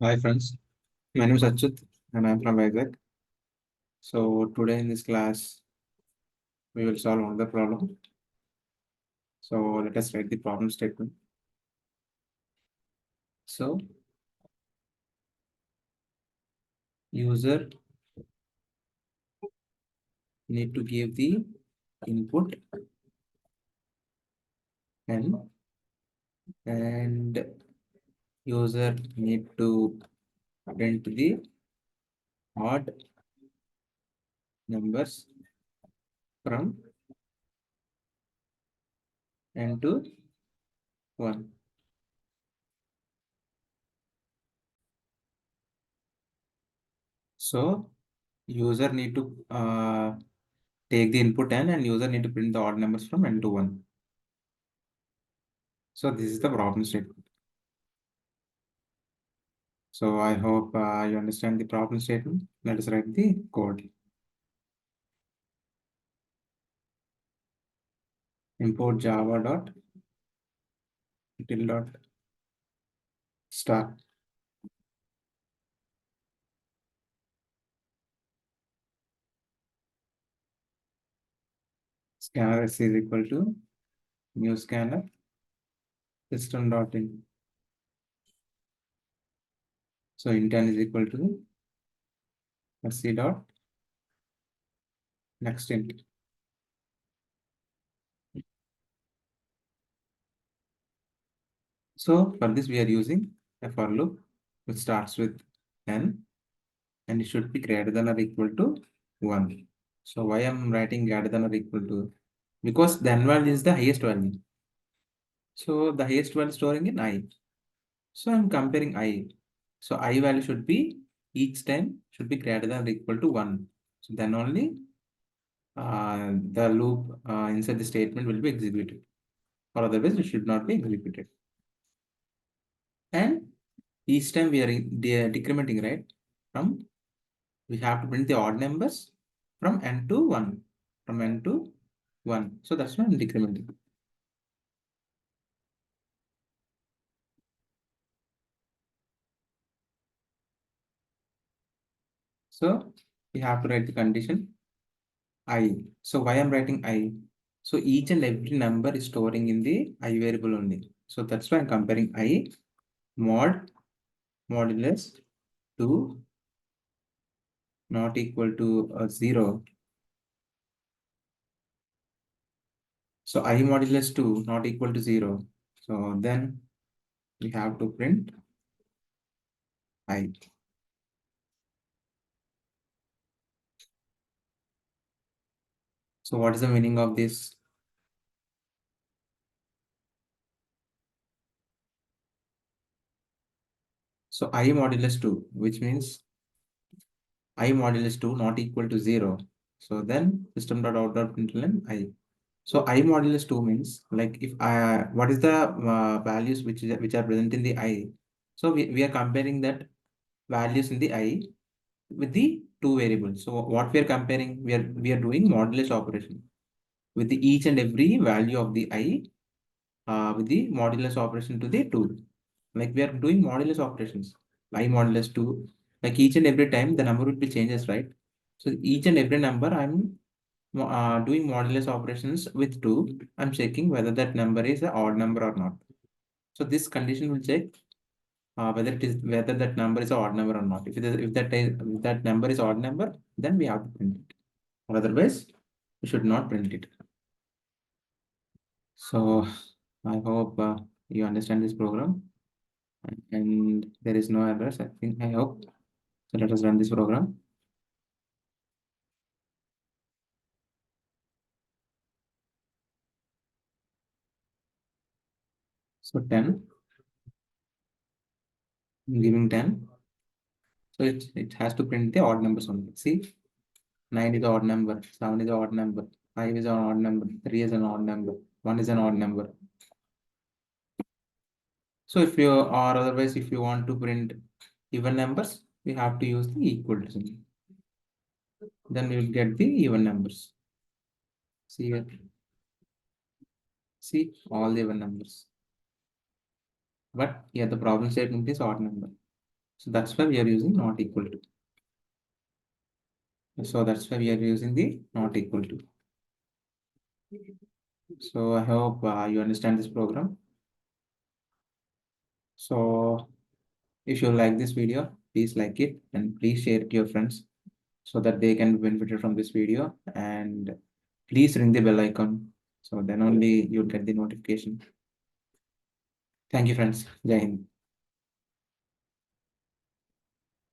Hi friends, my name is Achut and I'm from Vizag. So today in this class we will solve another problem. So let us write the problem statement. So user need to give the input and user need to print the odd numbers from n to 1. So user need to take the input n and user need to print the odd numbers from n to 1. So this is the problem statement. So I hope you understand the problem statement. Let us write the code. Import java dot util dot star. Scanner is equal to new scanner system dot in. So int is equal to sc dot next int. So for this we are using a for loop which starts with n and it should be greater than or equal to 1. So why I'm writing greater than or equal to? Because the n value is the highest value. So the highest value storing in I. So I'm comparing I. So I value should be each time should be greater than or equal to 1. So then only the loop inside the statement will be executed. Or otherwise it should not be executed. And each time we are decrementing, right? From we have to print the odd numbers from n to 1. From n to 1. So that's why I'm decrementing. So we have to write the condition I. So why I'm writing I? So each and every number is storing in the I variable only. So that's why I'm comparing I mod modulus 2 not equal to 0. So I modulus 2 not equal to 0. So then we have to print I. So what is the meaning of this? So I modulus 2, which means I modulus 2 not equal to 0. So then system.out.println I. So I modulus 2 means like if I what is the values which are present in the I. So we are comparing that values in the I with the two variables. So what we are comparing, we are doing modulus operation with the each and every value of the I with the modulus operation to the 2. Like we are doing modulus operations. I modulus 2. Like each and every time the number will be changes, right? So each and every number I'm doing modulus operations with 2. I'm checking whether that number is an odd number or not. So this condition will check whether that number is an odd number or not. If that number is odd number, then we have to print it. Or otherwise, we should not print it. So I hope you understand this program and there is no errors. I hope. So let us run this program. So 10, I'm giving 10. So it has to print the odd numbers only. See, 9 is an odd number, 7 is an odd number, 5 is an odd number, 3 is an odd number, 1 is an odd number. So if you or otherwise if you want to print even numbers, we have to use the equal to sign. Then we will get the even numbers. See here. See all the even numbers. But here the problem statement is odd number. So that's why we are using not equal to. So that's why we are using the not equal to. So I hope you understand this program. So if you like this video, please like it and please share it to your friends so that they can benefit from this video, and please ring the bell icon so then only you'll get the notification. Thank you, friends. Jai Hind.